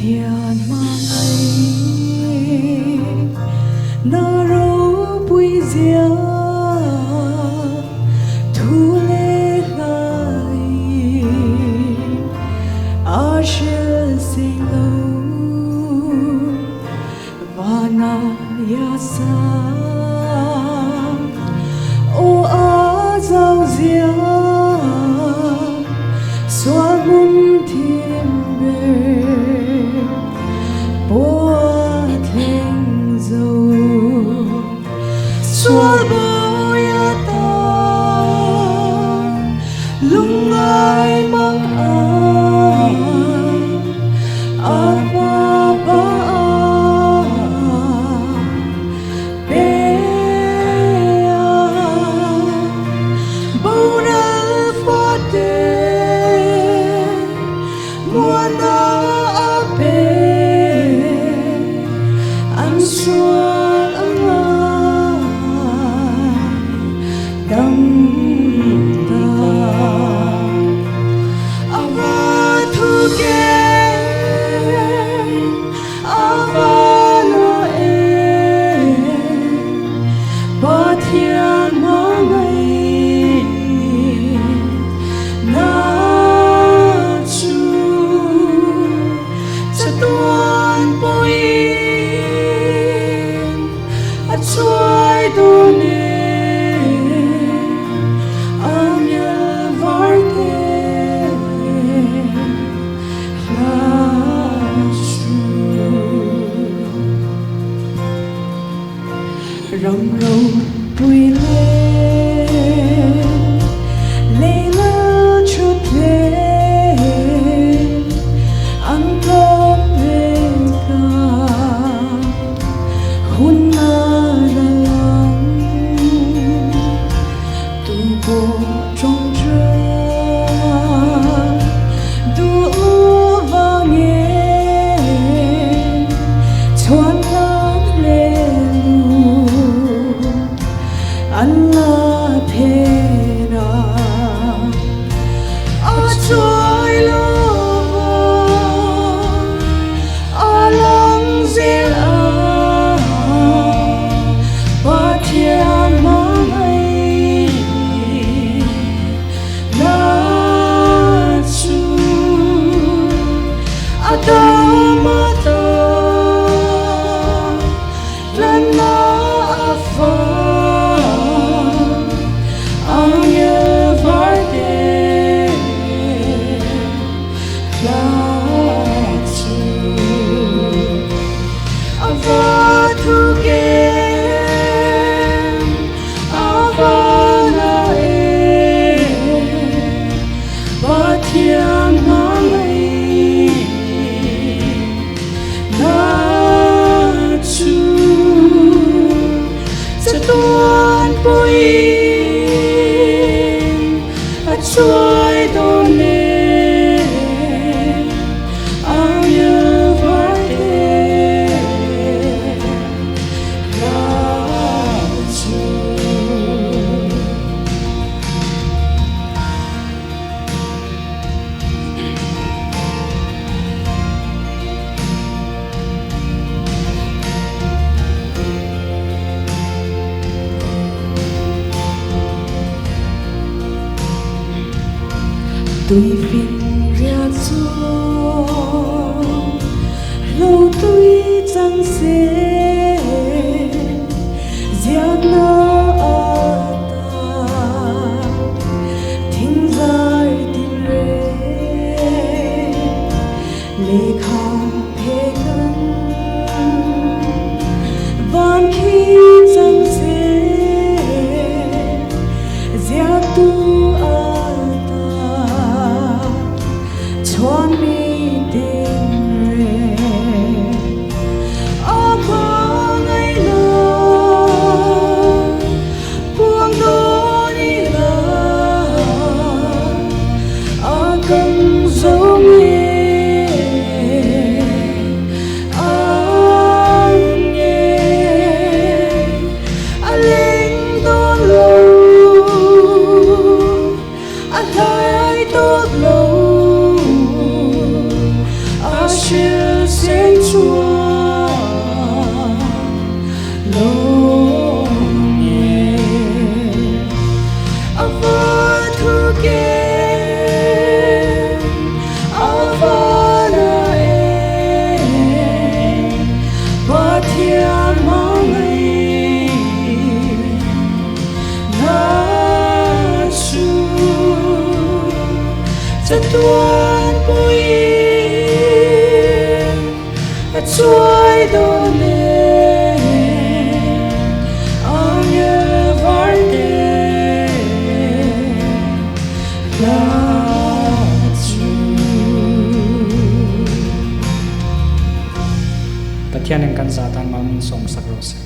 Pathian mang na rawh bui zia thu le gai a shil sing lo vana ya sa o a zawng zia xóa mun thiên bề bố thênh dầu xóa bố ya ta lung ngai mang ai ba ba be bố đã phát xuân ấm đầm ta ava thu kê ava lo e Pathian mang ngai na chu cha tuan pawimawih chuai do ne amya varte flashu rong rong bui le la chut le ang lo ve ka hun trong du vang chuan lang le lu an la phera a trôi lo a lang zia Pathian mang Atamata lana afa anya varte latu avatu ge avana e Pathian mang tuan pawimawih chuai do ne amya varte latu tui phiền ra cho lâu tui chẳng sẽ giang na ta thinh dài tin rê lê khang phê cân van khi chẳng sẽ giang tu chuan mi ding re tuan pui chuai don le ang varde la Pathianin kan zatan malmin som sakrose